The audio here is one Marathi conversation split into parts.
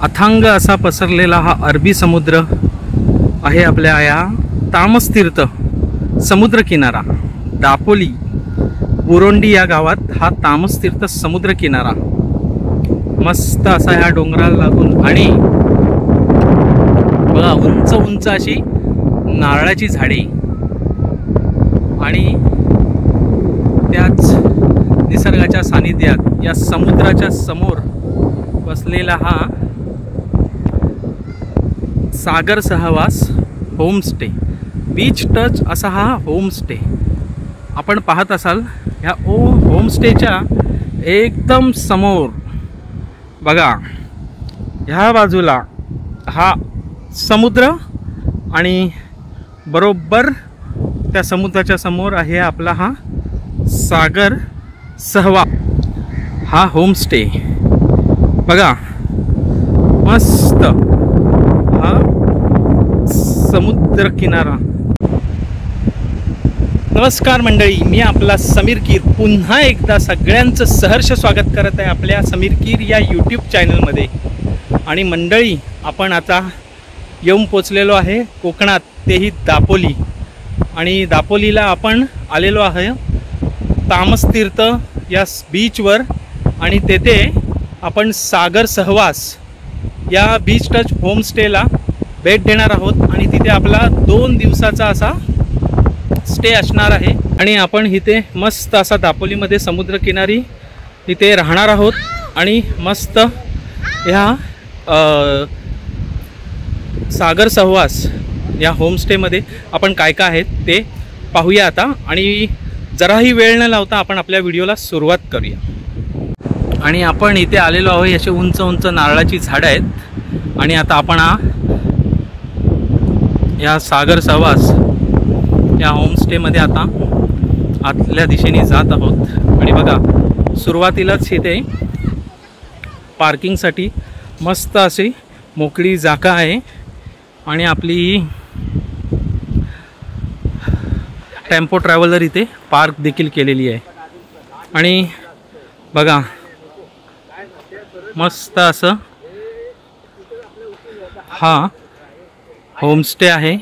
अथांग असा पसरलेला हा अरबी समुद्र आहे आपल्या या तामसतीर्थ समुद्र किनारा। दापोली बुरोंडी या गावात हा तामसतीर्थ समुद्र किनारा मस्त असा ह्या डोंगराला लागून, आणि बघा उंच उंच अशी नारळाची झाडे आणि त्याच निसर्गाच्या सानिध्यात या समुद्राच्या समोर बसलेला हा सागर सहवास होमस्टे, बीच टच असा हा होमस्टे आपण पाहत असाल। ह्या होमस्टेच्या एकदम समोर बघा ह्या बाजूला हा समुद्र आणि बरोबर त्या समुद्राच्या समोर आहे आपला हा सागर सहवा हा होमस्टे। बघा मस्त हा समुद्र किनारा। नमस्कार मंडळी, मी आपला समीर कीर पुन्हा एकदा सगळ्यांचं सहर्ष स्वागत करत आहे आपल्या समीर कीर या यूट्यूब चॅनलमध्ये। आणि मंडळी, आपण आता येऊन पोचलेलो आहे कोकणात, तेही दापोली। आणि दापोलीला आपण आलेलो आहे तामसतीर्थ या बीचवर, आणि तेथे आपण सागर सहवास या बीच टच होमस्टेला भेट देणार आहोत। आणि तिथे आपला 2 दिवसाचा असा स्टे असणार आहे। आणि आपण इथे मस्त असा दापोलीमध्ये समुद्रकिनारी इथे राहणार आहोत। आणि मस्त ह्या सागर सहवास या होमस्टेमध्ये आपण काय काय आहेत ते पाहूया आता। आणि जराही वेळ न लावता आपण आपल्या व्हिडिओला सुरुवात करूया। आणि आपण इथे आलेलो आहोत, असे उंच उंच नारळाची झाडं आहेत। आणि आता आपण या सागर सहवास या होमस्टेमध्ये आता आतल्या दिशेने जात आहोत। आणि बघा सुरुवातीलाच इथे पार्किंगसाठी मस्त अशी मोकळी जागा आहे, आणि आपली टेम्पो ट्रॅव्हलर इथे पार्क देखील केलेली आहे। आणि बघा मस्त असं हा होमस्टे आहे।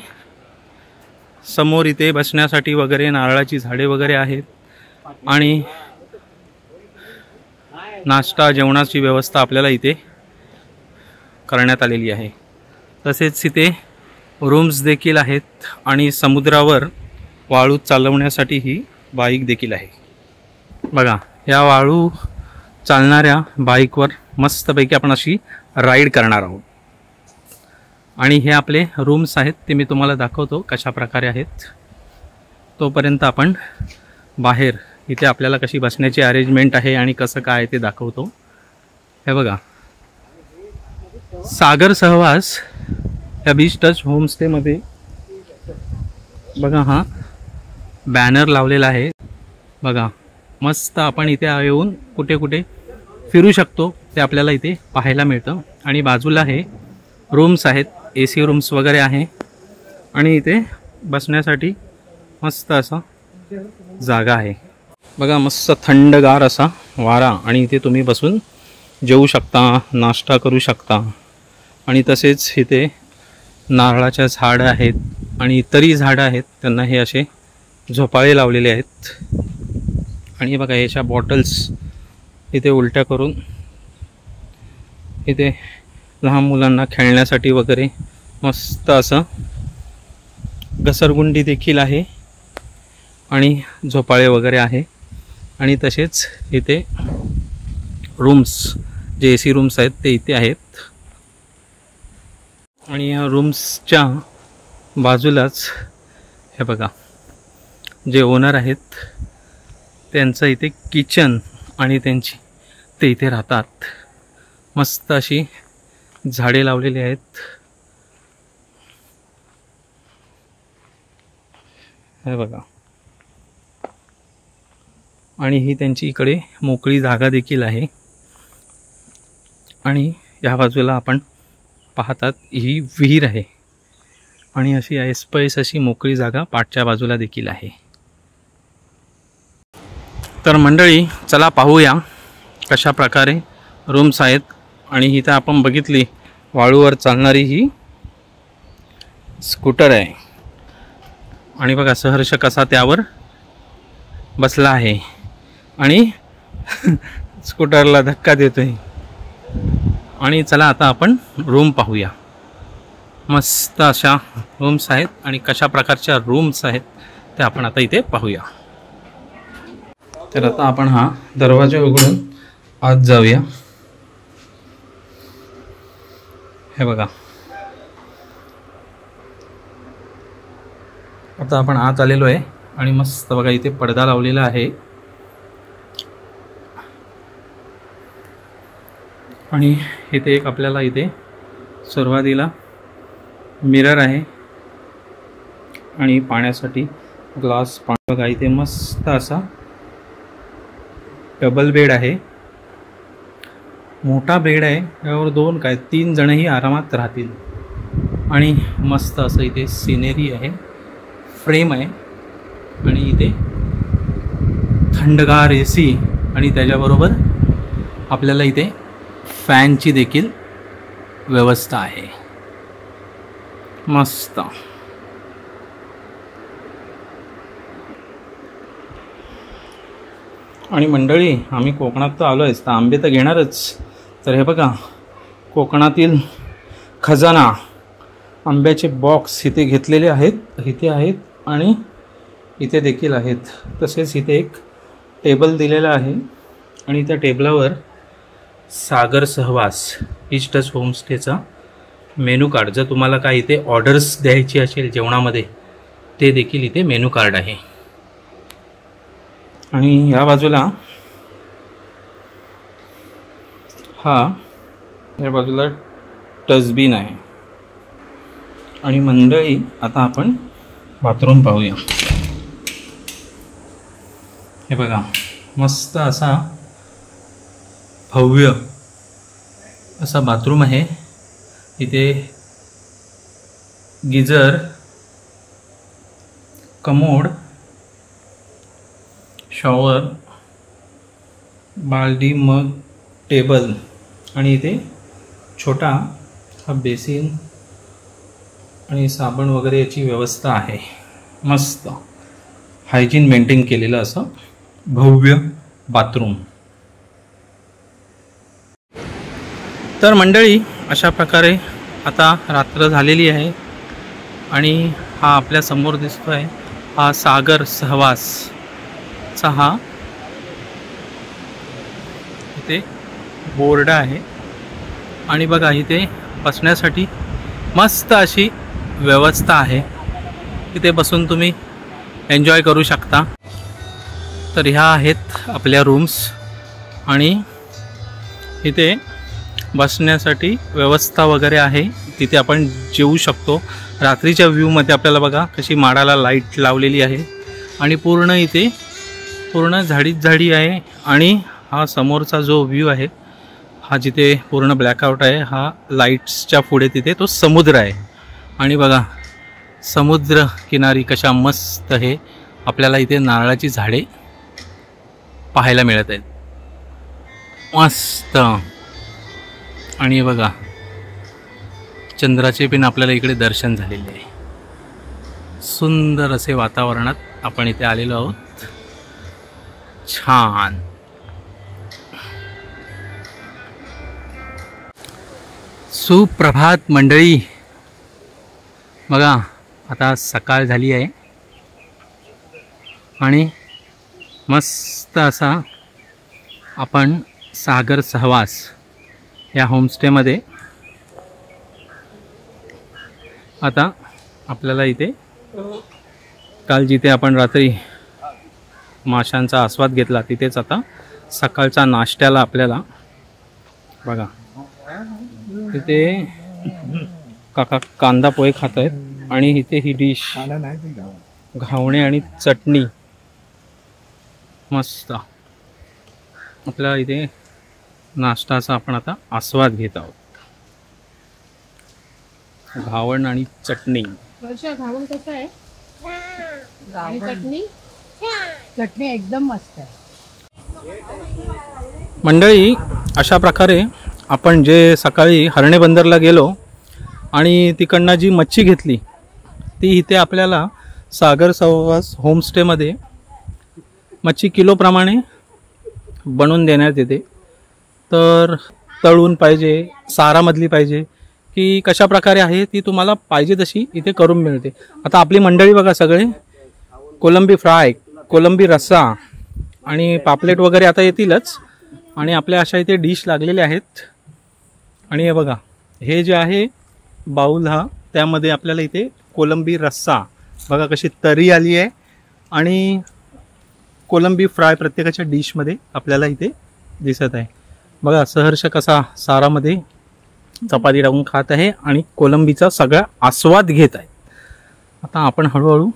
समोर इथे बसण्यासाठी वगैरे नारळाची झाडे वगैरे आहेत, आणि नाश्ता जेवणाची व्यवस्था आपल्याला इथे करण्यात आलेली आहे। तसेच इथे रूम्स देखील आहेत, आणि समुद्रावर वाळू चालवण्यासाठी ही बाईक देखील आहे। बघा या वाळू चालणाऱ्या बाईकवर मस्तपैकी आपण अशी राईड करणार आहोत। आणि हे आपले रूम्स आहेत ते मी तुम्हाला दाखवतो कशा प्रकारे आहेत। तोपर्यंत आपण बाहेर इथे आपल्याला कशी बसण्याची अरेंजमेंट आहे आणि कसं काय ते दाखवतो। हे बघा सागर सहवास या बीच टच होमस्टेमध्ये बघा हा बॅनर लावलेला आहे। बघा मस्त आपण इथे येऊन कुठे कुठे फिरू शकतो ते आपल्याला इथे पाहायला मिळतं। आणि बाजूला हे रूम्स आहेत, AC रूम्स वगैरे आहे, आणि इथे बसण्यासाठी मस्त असा जागा आहे। बघा मस्त थंडगार असा वारा, आणि इथे तुम्ही बसून जेवू शकता, नाश्ता करू शकता। आणि तसेच इथे नारळाच्या झाडं आहेत आणि इतरही झाडं आहेत, त्यांना हे असे झोपाळे लावलेले आहेत। आणि बघा याच्या बॉटल्स इथे उलट्या करून इथे लहान मुलांना खेळण्यासाठी वगैरे मस्त असं घसरगुंडी देखील आहे, आणि झोपाळे वगैरे आहे। आणि तसेच इथे रूम्स जे AC रूम्स आहेत ते इथे आहेत। आणि या रूम्सच्या बाजूलाच हे बघा जे ओनर आहेत त्यांचं इथे किचन, आणि ते इथे राहतात। मस्त अशी झाडे लावलेली आहेत। हे बघा, आणि ही त्यांची इकडे मोकळी जागा देखील आहे। आणि या बाजूला आपण पाहतात ही विहीर आहे, आणि अशी ऐसपैस अशी मोकळी जागा पाठच्या बाजूला देखील आहे। तर मंडळी चला पाहूया कशा प्रकारे रूम्स आहेत। आणि इथं आपण बघितली वाळूवर चालणारी ही स्कूटर आहे आणि बघा सहर्ष कसा त्यावर बसला आहे आणि स्कूटरला धक्का देतोय. आणि चला आता आपण रूम पाहूया. मस्त अशा रूम्स आहेत आणि कशा प्रकारच्या रूम्स आहेत ते आपण आता इथे पाहूया. तर आता आपण हा दरवाजा उघडून आत जाऊया. हे बघा, आता आपण आत आलेलो आहे आणि मस्त बघा इथे पडदा लावलेला आहे आणि इथे एक आपल्याला इथे सुरुवातीला मिरर आहे आणि पाण्यासाठी ग्लास. बघा इथे मस्त असा डबल बेड आहे, मोठा बेड आहे, यावर 2 काय 3 जणही आरामात राहतील. आणि मस्त असं इथे सिनेरी आहे, फ्रेम आहे आणि इथे थंडगार AC आणि त्याच्याबरोबर आपल्याला इथे फॅनची देखील व्यवस्था आहे. मस्त. आणि मंडळी, आम्ही कोकणात तर आलो आहेच तर आंबे तर घेणारच. तर हे बघा, कोकणातील खजाना आंब्याचे बॉक्स इथे घेतलेले आहेत, इथे आहेत आणि इथे देखील आहेत. तसेच इथे एक टेबल दिलेला आहे आणि त्या टेबलावर सागर सहवास ईस्ट टच होमस्टेचा मेनू कार्ड, जर तुम्हाला काय इथे ऑर्डर्स द्यायची असेल जेवणामध्ये ते देखील इथे मेनू कार्ड आहे. आणि या बाजूला या बाजूला डस्टबिन आहे. आणि मंडळी, आता आपण बाथरूम पाहूया. हे बघा, मस्त असा भव्य असा बाथरूम आहे. इथे गिझर, कमोड, शॉवर, बाल्डी, मग, टेबल आणि इथे छोटा हा बेसिन आणि साबण वगैरे याची व्यवस्था आहे. मस्त हायजीन मेंटेन केलेलं असं भव्य बाथरूम. तर मंडळी, अशा प्रकारे आता रात्र झालेली आहे आणि हा आपल्या समोर दिसतो आहे हा सागर सहवासचा हा इथे बोर्ड आहे. आणि बघा इथे बसण्यासाठी मस्त अशी व्यवस्था आहे, इथे बसून तुम्ही एन्जॉय करू शकता. तर ह्या आहेत आपल्या रूम्स आणि इथे बसण्यासाठी व्यवस्था वगैरे आहे, तिथे आपण जेवू शकतो. रात्रीच्या व्ह्यूमध्ये आपल्याला बघा कशी माडाला लाईट लावलेली आहे आणि पूर्ण इथे पूर्ण झाडी आहे. आणि हा समोरचा जो व्ह्यू आहे हा जिथे पूर्ण ब्लॅकआउट आहे, हा लाईट्सच्या पुढे तिथे तो समुद्र आहे. आणि बघा समुद्र किनारी कशा मस्त हे आपल्याला इथे नारळाची झाडे पाहायला मिळत आहेत, मस्त. आणि बघा चंद्राचे पण आपल्याला इकडे दर्शन झालेले आहे. सुंदर असे वातावरणात आपण इथे आलेलो आहोत. छान. सुप्रभात मंडळी. बघा आता सकाळ झाली आहे आणि मस्त असा आपण सागर सहवास या होमस्टेमध्ये आता आपल्याला इथे काल जिथे आपण रात्री माशांचा आस्वाद घेतला तिथेच आता सकाळचा नाश्त्याला आपल्याला बघा तिथे काका कांदा पोहे खात आहेत आणि इथे ही डिश घावणे आणि चटणी मस्त आपल्याला इथे नाश्ताचा आपण आता आस्वाद घेत आहोत. घावण आणि चटणी. घावण कसं आहे? चटणी एकदम मस्त आहे. मंडळी, अशा प्रकारे आपण जे सकाळी हरणे बंदरला गेलो आणि तिकडनं जी मच्छी घेतली ती इथे आपल्याला सागर सहवास होमस्टेमध्ये मच्छी किलोप्रमाणे बनवून देण्यात येते। तर तळून पाहिजे, सारामधली पाहिजे की कशा प्रकारे आहे ती तुम्हाला पाहिजे तशी इथे करून मिळते। आता आपली मंडळी बघा, सगळे कोलंबी फ्राय, कोलंबी रस्सा आणि पापलेट वगैरे आता येतीलच आणि आपल्या अशा इथे डिश लागलेल्या आहेत। आणि हे बघा, हे जे आहे बाउल हा, त्यामध्ये आपल्याला इथे कोलंबी रस्सा बघा कशी तरी आली आहे आणि कोलंबी फ्राय प्रत्येकाच्या डिशमध्ये आपल्याला इथे दिसत आहे। बघा सहर्ष कसा सारामध्ये चपाती टाकून खात आहे आणि कोलंबीचा सगळा आस्वाद घेत आहे। आता आपण हळूहळू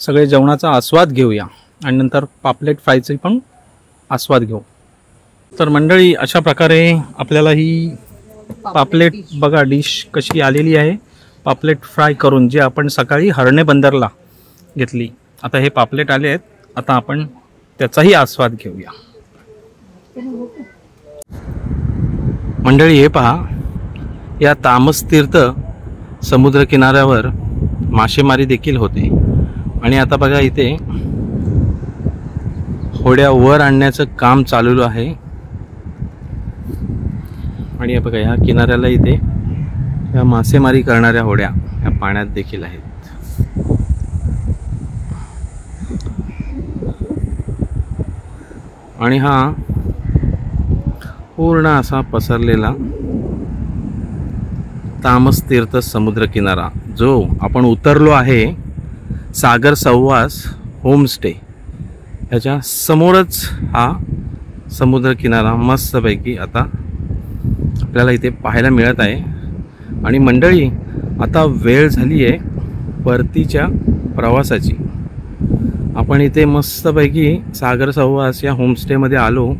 सगळे जेवणाचा आस्वाद घेऊया आणि नंतर पापलेट फ्रायचे पण आस्वाद घेऊ। तर मंडळी, अशा प्रकारे आपल्याला ही पापलेट बघा डिश कशी आलेली आहे, पापलेट फ्राय करून, जे आपण सकाळी हरणे बंदरला घेतली। आता हे पापलेट आले आहेत, आता आपण त्याचाही आस्वाद घेऊया। मंडळी हे पहा, या तामस तीर्थ समुद्र किनाऱ्यावर मासेमारी देखील होते आणि आता बघा इथे होड्या वर आणण्याचं काम चालू आहे आणि हे बघा या किनाऱ्याला इथे या मासेमारी करणाऱ्या होड्या या पाण्यात देखील आहेत। आणि हा पूर्ण असा पसरलेला तामस तीर्थ समुद्र किनारा, जो आपण उतरलो आहे सागर सहवास होमस्टे ह्याच्या समोरच हा समुद्र किनारा मस्तपैकी आता आपल्याला इथे पाहायला मिळत आहे। आणि मंडळी, आता वेळ झाली आहे परतीच्या प्रवासाची। आपण इथे मस्तपैकी सागर सहवास या होमस्टेमध्ये आलो,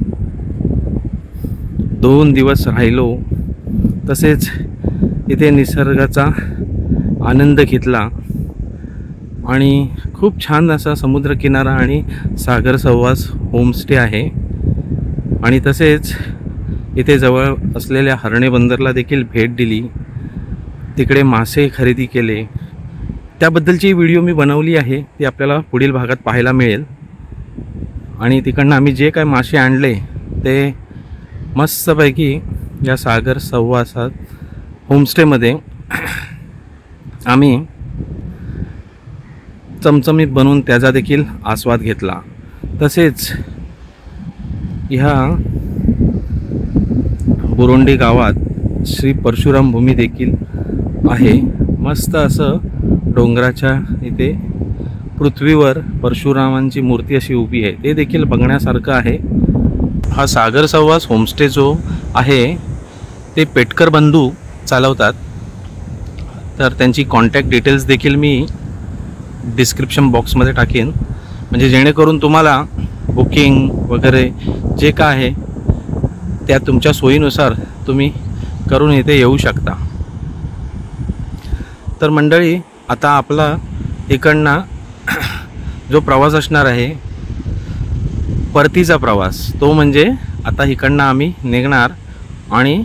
2 दिवस राहिलो, तसेच इथे निसर्गाचा आनंद घेतला आणि खूप छान असा समुद्रकिनारा आणि सागर सहवास होमस्टे आहे। आणि तसेच इथे जवळ असलेल्या हरणे बंदरला देखील भेट दिली, तिकडे मासे खरेदी केले, त्याबद्दलची व्हिडिओ मी बनवली आहे, ती आपल्याला पुढील भागात पाहायला मिळेल। आणि तिकडनं आम्ही जे काय मासे आणले ते मस्तपैकी या सागर सहवासात होमस्टेमध्ये आम्ही चमचमीत बनवून त्याचा देखील आस्वाद घेतला। तसेच ह्या बुरोंडी गावात श्री परशुराम भूमी देखील आहे। मस्त असं डोंगराच्या इथे पृथ्वीवर परशुरामांची मूर्ती अशी उभी आहे, ते देखील बघण्यासारखं आहे। हा सागर सहवास होमस्टे जो आहे ते पेटकर बंधू चालवतात, तर त्यांची कॉन्टॅक्ट डिटेल्स देखील मी डिस्क्रिप्शन बॉक्समध्ये टाकेन, म्हणजे जेणेकरून तुम्हाला बुकिंग वगैरे जे काय आहे त्या तुमच्या सोयीनुसार तुम्ही करून इथे येऊ शकता। तर मंडळी, आता आपला इकडनं जो प्रवास असणार आहे परतीचा प्रवास, तो म्हणजे आता इकडनं आम्ही निघणार आणि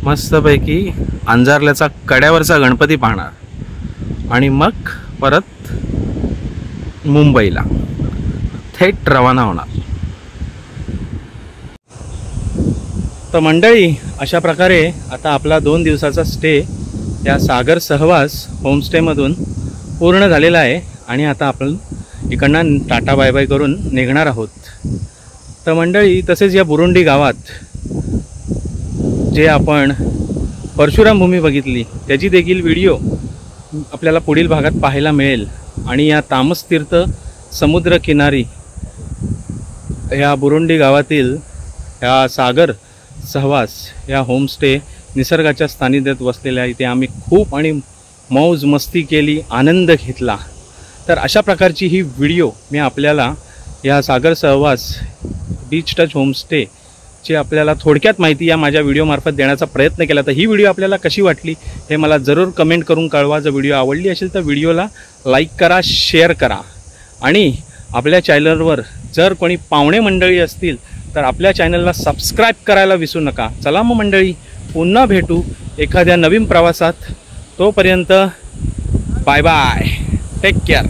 मस्तपैकी अंजारल्याचा कड्यावरचा गणपती पाहणार आणि मग परत मुंबईला थेट रवाना होणार। तर मंडळी, अशा प्रकारे आता आपला 2 दिवसाचा स्टे या सागर सहवास होमस्टेमधून पूर्ण झालेला आहे आणि आता आपण इकडनं टाटा बाय बाय करून निघणार आहोत। तर मंडळी, तसेच या बुरोंडी गावात जे आपण परशुराम भूमी बघितली त्याची देखील व्हिडिओ आपल्याला पुढील भागात पाहायला मिळेल। आणि या तामस तीर्थ समुद्र किनारी या बुरोंडी गावातील या सागर सहवास या होमस्टे निसर्गाच्या सानिध्यात वसलेल्या इथे आम्ही खूप आणि मौज मस्ती केली, आनंद घेतला। तर अशा प्रकारची ही व्हिडिओ मी आपल्याला या सागर सहवास बीच टच होमस्टे ची आपल्याला थोडक्यात माहिती या माझ्या व्हिडिओमार्फत देण्याचा प्रयत्न केला। तर ही व्हिडिओ आपल्याला कशी वाटली हे मला जरूर कमेंट करून कळवा। जर व्हिडिओ आवडली असेल तर व्हिडिओला लाईक करा, शेअर करा आणि आपल्या चॅनलवर जर कोणी पाहुणे मंडळी असतील तर आपल्या चॅनलला सबस्क्राईब करायला विसरू नका. चला मग मंडळी, पुन्हा भेटू एखाद्या नवीन प्रवासात. तोपर्यंत बाय बाय, टेक केअर.